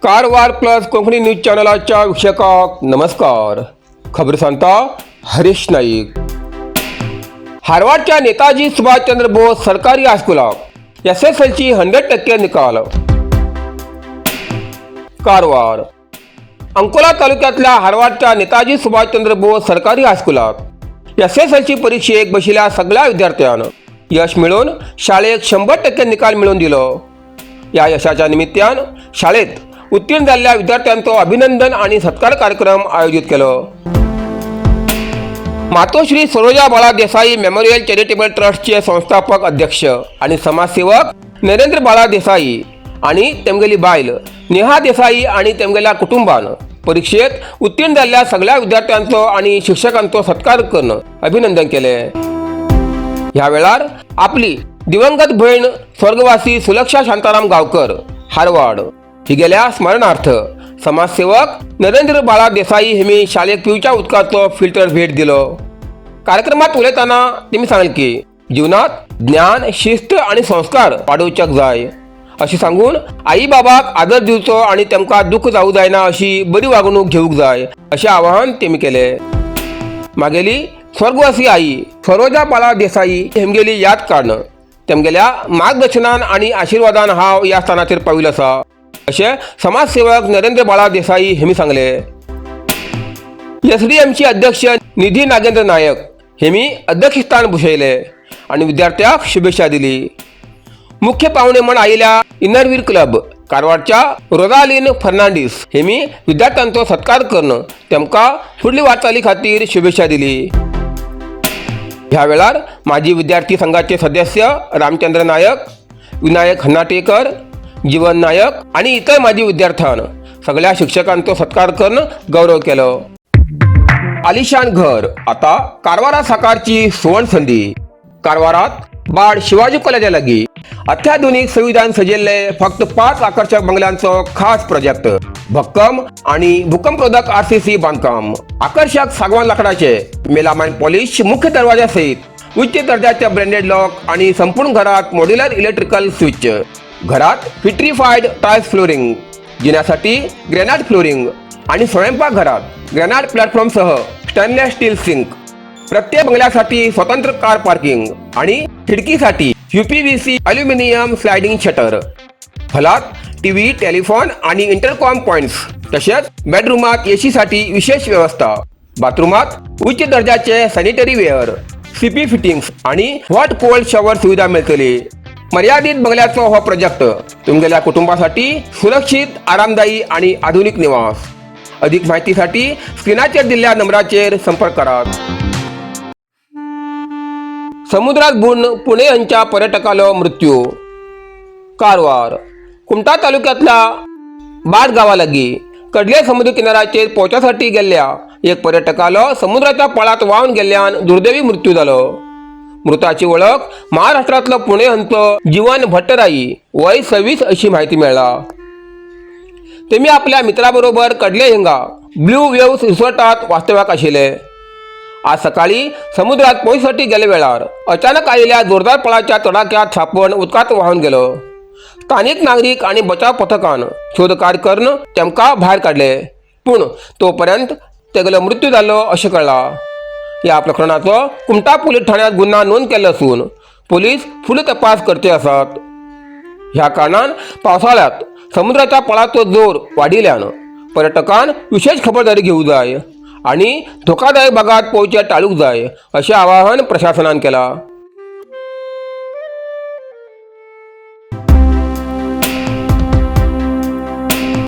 Karwar plus Konkani news चॅनलाच्या वीक्षकांक नमस्कार. खबर सांगता हरीश नाईक. हार्वर्डच्या नेताजी सुभाषचंद्र बोस सरकारी हायस्कुलाक SSLC 100% निकाल. कारवार. अंकोला तालुक्यातल्या हार्वर्डच्या नेताजी सुभाषचंद्र बोस सरकारी हायस्कुलाक SSLC परीक्षेक बशिल्ल्या सगळ्या विद्यार्थ्यांना यश मिळून शाळेक 100% निकाल मिळवून दिलो. या यशाच्या निमित्तान शाळेत उत्तीर्ण झालेल्या विद्यार्थ्यांचो अभिनंदन आणि सत्कार कार्यक्रम आयोजित केलो. मातोश्री सरोजा बाळा देसाई मेमोरियल चॅरिटेबल ट्रस्टचे संस्थापक अध्यक्ष आणि समाजसेवक नरेंद्र बाळा देसाई आणि तेमगेली बायल नेहा देसाई आणि तेमगेल्या कुटुंबान परीक्षेत उत्तीर्ण झालेल्या सगळ्या विद्यार्थ्यांचो आणि शिक्षकांचो सत्कार करून अभिनंदन केले. ह्या वेळार आपली दिवंगत बहीण स्वर्गवासी सुलक्षा शांताराम गावकर हार्वर्ड हिगेल्या स्मरणार्थ समाजसेवक नरेंद्र बाळा देसाई हेमी शाळेक पिवच्या उदकाचो फिल्टर भेट दिलो. कार्यक्रमात उलयतना तेमी सांगले की जीवनात ज्ञान, शिस्त आणि संस्कार वाडोवचेक जाय अशें सांगून आई बाबाक आदर दिवचो आणि तेमकां दुःख जावूं जायना अशी बरी वागणूक घेवूंक जाय अशें आवाहन तेमी केलें. मागेली स्वर्गवासी आई सरोजा बाळा देसाई हेमगेली याद काडन तेमगेल्या मार्गदर्शनान आणि आशीर्वादान हांव ह्या स्थानाचेर पाविल्लो आसा अशें समाजसेवक नरेंद्र बाळा देसाई हेमी सांगले. SDMचे अध्यक्ष निधी नागेंद्र नायक हेमी अध्यक्षस्थान भुशयले आणि विद्यार्थ्यांक शुभेच्छा दिली. मुख्य पाहुणे म्हण आयिल्ल्या इनरवीर क्लब कारवारच्या रोजालिन फर्नांडीस हेमी विद्यार्थ्यांचो सत्कार करून तेमकां फुडली वाटचाली खातीर शुभेच्छा दिली. ह्या वेळार माजी विद्यार्थी संघाचे सदस्य रामचंद्र नायक, विनायक हन्नाटेकर, जीवन नायक आणि इतर माजी विद्यार्थ्यांन सगळ्या शिक्षकांचो सत्कार करून गौरव केलो. आलिशान घर आता कारवारात साकारची सुवर्ण संधी. कारवारात बाळ शिवाजी कॉलेजा लागीं अत्याधुनिक सुविधान सजिल्ले फक्त 5 आकर्षक बंगल्यांचो खास प्रोजेक्ट. भक्कम आणि भूकंपरोधक RCC बांधकाम, आकर्षक सागवान लाकडाचे मेलामाइन पॉलिश मुख्य दरवाजा सहित उच्च दर्जाचे ब्रँडेड लॉक आणि संपूर्ण घरात मॉड्युलर इलेक्ट्रिकल स्विच. घरात विट्रिफाईड टाइल्स फ्लोरिंग, जिन्यासाठी ग्रेनाइट फ्लोरिंग आणि स्वयंपाकघरात ग्रेनाइट प्लॅटफॉर्मसह स्टेनलेस स्टील सिंक. प्रत्येक बंगल्यासाठी स्वतंत्र कार पार्किंग आणि खिडकीसाठी UPVC अल्युमिनियम स्लायडिंग शटर. हॉलात टीव्ही, टेलिफोन आणि इंटरकॉम पॉइंट्स. तसेच बेडरूमात AC साठी विशेष व्यवस्था. बाथरूमात उच्च दर्जाचे सॅनिटरी वेअर, CP फिटिंग्स आणि हॉट कोल्ड शॉवर सुविधा मिळतली. मर्यादित बंगल्याचो हो प्रोजेक्ट तुमगेल्या कुटुंबासाठी सुरक्षित, आरामदायी आणि आधुनिक निवास. अधिक माहितीसाठी स्क्रीनाचेर दिल्ल्या नंबराचेर संपर्क करात. समुद्रात बुडून पुणे यांच्या पर्यटकालो मृत्यू. कारवार. कुमटा तालुक्यातल्या बाट गावालागी कडले समुद्र किनाऱ्याचेर पोवच्यासाठी गेल्ल्या एक पर्यटकालो समुद्राच्या पळात व्हांवन गेल्ल्यान दुर्दैवी मृत्यू जालो. मृताची वळख महाराष्ट्रातलो पुणे हांचो जीवन भट्टराई वय 26 अशी माहिती मेळ्ळा. तेमी आपल्या मित्राबरोबर कडले हिंगा ब्लू वेव्स रिसॉर्टात वास्तव्याक आशिल्ले. आज सकाळी समुद्रात पोवच्यासाठी गेले वेळार अचानक आयिल्ल्या जोरदार पळाच्या तडाख्यात सापण उदकात व्हांवन गेलो. स्थानिक नागरिक आणि बचाव पथकान शोध कार्य करून तेमकां भायर काडले, पूण तोपर्यंत तेगेलो मृत्यू जाल्लो अशें कळ्ळां. ह्या प्रकरणाचो कुमटा पोलीस ठाण्यात गुन्हा नोंद केल्लो असून पोलीस फुल तपास करचे आसात. ह्या कारणान पावसाळ्यात समुद्राच्या पळाचो जोर वाडिल्ल्यान पर्यटकान विशेष खबरदारी घेवूंक जाय आणि धोकादायक भागात पोवचे टाळूंक जाय अशें आवाहन प्रशासनान केलां.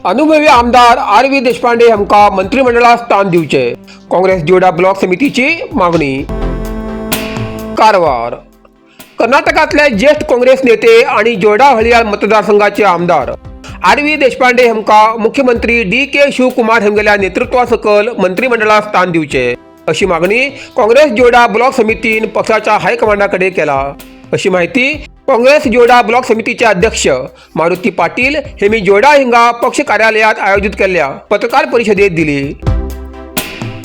अनुभवी आमदार RV देशपांडे हांकां मंत्रिमंडळात स्थान दिवचे, काँग्रेस जोडा ब्लॉक समितीची मागणी. कारवार. कर्नाटकातले ज्येष्ठ काँग्रेस नेते आणि जोडा हळियाळ मतदारसंघाचे आमदार RV देशपांडे हांकां मुख्यमंत्री DK शिवकुमार हेमगेल्या नेतृत्वा सकल मंत्रिमंडळात स्थान दिवचे अशी मागणी काँग्रेस जोडा ब्लॉक समितीन पक्षाच्या हायकमांडाकडे केला अशी माहिती काँग्रेस जोडा ब्लॉक समितीचे अध्यक्ष मारुती पाटील हेमी जोडा हिंगा पक्ष कार्यालयात आयोजित केल्ल्या पत्रकार परिषदेत दिली.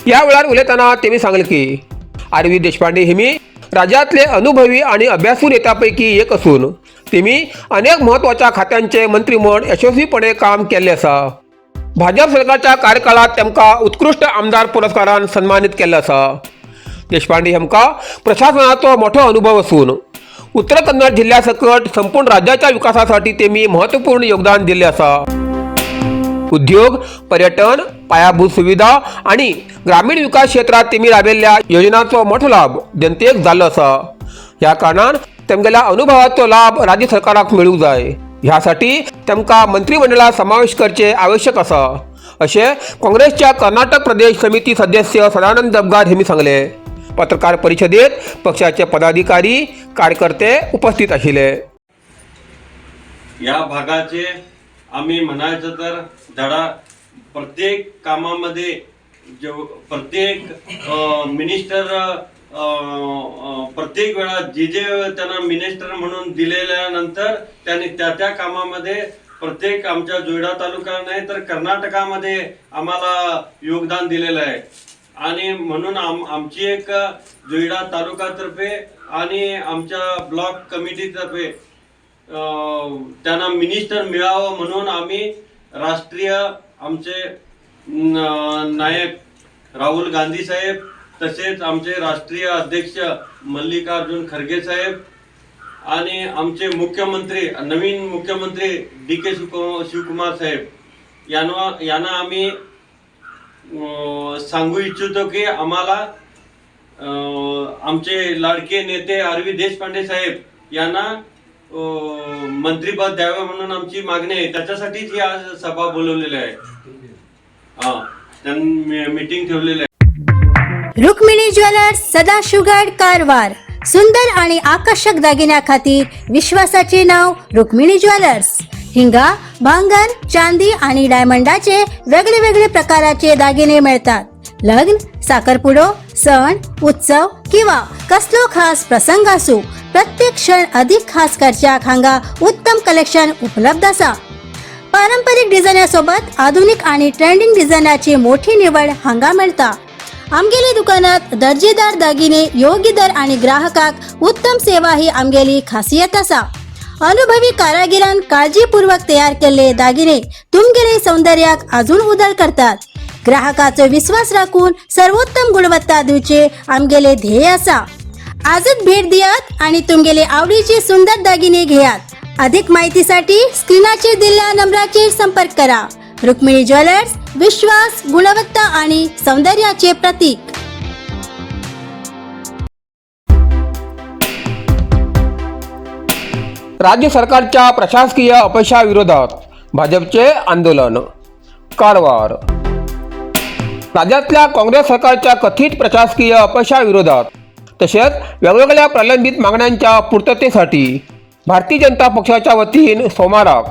या वेळार उलयतना तेमी सांगले की RV देशपांडे हेमी राज्यातले अनुभवी आणि अभ्यासू नेत्यांपैकी एक असून तेमी अनेक महत्त्वाच्या खात्यांचे मंत्री म्हणून यशस्वीपणे काम केले आसा. भाजप सरकारच्या कार्यकाळात तेमका उत्कृष्ट आमदार पुरस्कारान सन्मानित केल्ले आसा. देशपांडे हेमका प्रशासनाचो मोठो अनुभव असून उत्तर कन्नड जिल्ह्यासकट संपूर्ण राज्याच्या विकासासाठी तेमी महत्त्वपूर्ण योगदान दिले आसा. उद्योग, पर्यटन, पायाभूत सुविधा आणि ग्रामीण विकास क्षेत्रात तेमी राबयल्ल्या योजनांचो मोठो लाभ जनतेक जाल्लो आसा. ह्या कारणान तेमगेल्या अनुभवाचो लाभ राज्य सरकाराक मेळूंक जाय. ह्यासाठी तेमका मंत्रिमंडळात समावेश करचे आवश्यक आसा अशें काँग्रेसच्या कर्नाटक प्रदेश समिती सदस्य सदानंद दबगार हेमी सांगले. पत्रकार परिषदेत पक्षाचे पदाधिकारी कार्यकर्ते उपस्थित आशिल्ले. या भागाचे आम्ही म्हणायचं तर धडा प्रत्येक कामामध्ये प्रत्येक मिनिस्टर प्रत्येक वेळा जे त्यांना मिनिस्टर म्हणून दिलेल्यानंतर त्यांनी त्या कामामध्ये प्रत्येक आमच्या जोईडा तालुका नाही तर कर्नाटकामध्ये आम्हाला योगदान दिलेलं आहे. आणि म्हणून आमची एक जोईडा तालुकातर्फे आणि आमच्या ब्लॉक कमिटीतर्फे त्यांना मिनिस्टर मिळावं म्हणून आम्ही राष्ट्रीय आमचे नायक राहुल गांधी साहेब तसेच आमचे राष्ट्रीय अध्यक्ष मल्लिकार्जुन खरगे साहेब आणि आमचे मुख्यमंत्री नवीन मुख्यमंत्री DK शिवकुमार साहेब यांना आम्ही सांगू इच्छितो की आम्हाला आमचे लाडके नेते आरवी देशपांडे साहेब यांना मंत्रीपद द्यावे म्हणून आमची मागणी आहे. त्याच्यासाठीच ही आज सभा बोलवलेली आहे. त्यांनी मीटिंग ठेवलेली आहे. रुक्मिणी ज्वेलर्स सदाशिवगड कारवार सुंदर आणि आकर्षक दागिन्या खातीर विश्वासाचे नाव रुक्मिणी ज्वेलर्स. हिंगा भांगर, चांदी आणि डायमंडाचे वेगळे वेगळे प्रकाराचे दागिने मिळतात. लग्न, साखरपुडो, सण, उत्सव किंवा कसलो खास प्रसंग असो प्रत्येक क्षण अधिक खास करच्याक हांगा उत्तम कलेक्शन उपलब्ध असा. पारंपरिक डिझायनासोबत आधुनिक आणि ट्रेंडिंग डिझायनाची मोठी निवड हांगा मेळटा. आमगेली दुकानात दर्जेदार दागिने योग्य दर आणि ग्राहकाक उत्तम सेवा ही आमगेली खासियत असा. अनुभवी कारागिरान काळजीपूर्वक तयार केलेले दागिने तुमगेले सौंदर्याक अजून उदळ करतात. ग्राहकाचो विश्वास राखून सर्वोत्तम गुणवत्ता दिवचे आमगेले ध्येय असा. आजच भेट दियात आणि तुमगेले आवडीचे सुंदर दागिने घेयात. अधिक माहितीसाठी स्क्रीनाचेर दिलेल्या नंबराचेर संपर्क करा. रुक्मिणी ज्वेलर्स, विश्वास, गुणवत्ता आणि सौंदर्याचे प्रतीक. राज्य सरकारच्या प्रशासकीय अपयशाविरोधात भाजपचे आंदोलन. कारवार. राज्यातल्या काँग्रेस सरकारच्या कथित प्रशासकीय अपयशाविरोधात तसेच वेगवेगळ्या प्रलंबित मागण्यांच्या पूर्ततेसाठी भारतीय जनता पक्षाच्या वतीन सोमवाराक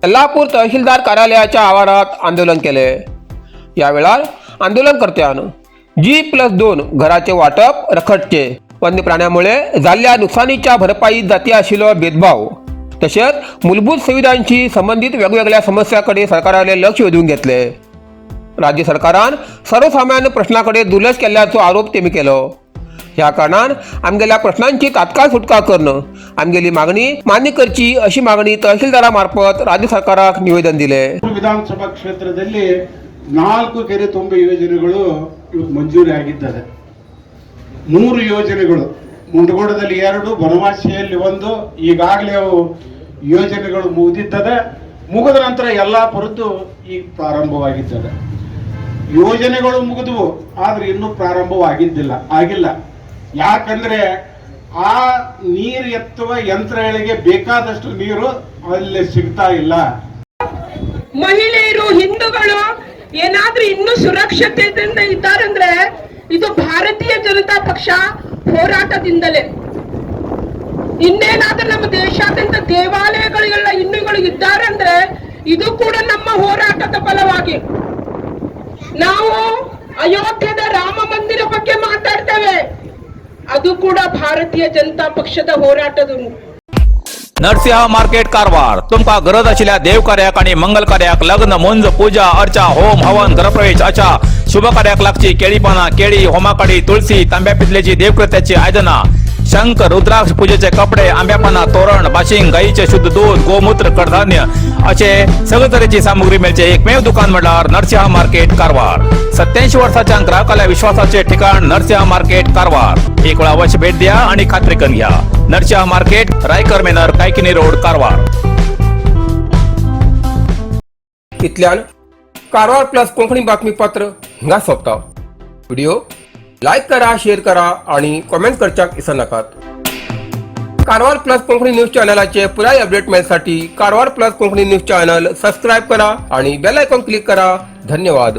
यल्लापूर तहसीलदार कार्यालयाच्या आवारात आंदोलन केले. यावेळार आंदोलनकर्त्यान G+2 घराचे वाटप रखडचे, वन्य प्राण्यांमुळे झालेल्या नुकसानीच्या भरपाईत जाती आशिल्लो भेदभाव तसेच मूलभूत सुविधांशी संबंधित वेगवेगळ्या समस्यांकडे सरकाराने लक्ष वेधून घेतले. राज्य सरकारान सर्वसामान्य प्रश्नाकडे दुर्लक्ष केल्याचो आरोप तेमी केलो. ह्या कारणान आमगेल्या प्रश्नांची तात्काळ सुटका करणं आमगेली मागणी मान्य करची अशी मागणी तहसीलदारामार्फत राज्य सरकाराक निवेदन दिले. ವಿಧಾನಸಭಾ ಕ್ಷೇತ್ರದಲ್ಲಿ 4 ಕೆರೆ ತುಂಬೆ ಯೋಜನೆಗಳು ಮಂಜೂರಿ ಆಗಿದ್ದಾರೆ. 3 ಯೋಜನೆಗಳು ಮುಂಡಗೋಡದಲ್ಲಿ 2, ಬನವಾಸಿಯಲ್ಲಿ 1 ಈಗಾಗಲೇ ಅವು ಯೋಜನೆಗಳು ಮುಗಿದಿದ್ದದೆ. ಮುಗಿದ ನಂತರ ಯಲ್ಲಾಪುರದ್ದು ಈಗ ಪ್ರಾರಂಭವಾಗಿದ್ದದೆ. ಯೋಜನೆಗಳು ಮುಗಿದವು ಆದ್ರೆ ಇನ್ನೂ ಆಗಿಲ್ಲ. ಯಾಕಂದ್ರೆ ಆ ನೀರು ಎತ್ತುವ ಯಂತ್ರಗಳಿಗೆ ಬೇಕಾದಷ್ಟು ನೀರು ಅಲ್ಲಿ ಸಿಗ್ತಾ ಇಲ್ಲ. ಮಹಿಳೆಯರು, ಹಿಂದೂಗಳು ಏನಾದ್ರೂ ಇನ್ನೂ ಸುರಕ್ಷತೆಯಿಂದ ಇದ್ದಾರಂದ್ರೆ ಇದು ಭಾರತೀಯ ಜನತಾ ಪಕ್ಷ ಹೋರಾಟದಿಂದಲೇ. ಇನ್ನೇನಾದ್ರೂ ನಮ್ಮ ದೇಶಾದ್ಯಂತ ದೇವಾಲಯಗಳೆಲ್ಲ ಹಿಂದೂಗಳು ಇದ್ದಾರೆ ಅಂದ್ರೆ ಇದು ಕೂಡ ನಮ್ಮ ಹೋರಾಟದ ಫಲವಾಗಿ. ನಾವು ಅಯೋಧ್ಯದ ರಾಮ ಮಂದಿರ ಬಗ್ಗೆ ಮಾತಾಡ್ತೇವೆ, ಅದು ಕೂಡ ಭಾರತೀಯ ಜನತಾ पक्षದ ಹೋರಾಟದ. नरसिंह मार्केट कारवार. तुमका गरज आशिल्ल्या देव कार्याक आणि मंगल कार्याक, लग्न, मुंज, पूजा, अर्चा, होम, हवन, गृहप्रवेश अशा शुभ कार्याक लागची केळी पाना, केळी, होमाकडी, तुळशी, तांब्या पितलेची देवकृत्याची आयदना, शंख, रुद्राक्ष पूजेचे कपडे, आंब्या पाना, तोरण, बाशिंग, गाईचे शुद्ध दूध, गोमूत्र, कडधान्य असे सगळे तरेची सामुग्री मेळचे एकमेव दुकान म्हणल्यार नरसिंहा मार्केट कारवार. 87 वर्सांच्या ग्राहकाला विश्वासाचे ठिकाण नरसिंहा मार्केट कारवार. एक वेळ अवश्य भेट द्या आणि खात्री करून घ्या. Narasimha market, Raikar manor, Kaikini road, Karwar. इतल्यान कारवार प्लस कोंकणी बातमीपत्र हिंगा सोंपता. व्हिडिओ लाईक करा, शेअर करा आणि कमेंट करच्याक विसरू नकात. कारवार प्लस कोंकणी न्यूज चॅनलाचे पुराय अपडेट मिळण्यासाठी Karwar plus Konkani news channel subscribe करा आणि बेल आयकॉन क्लिक करा. धन्यवाद.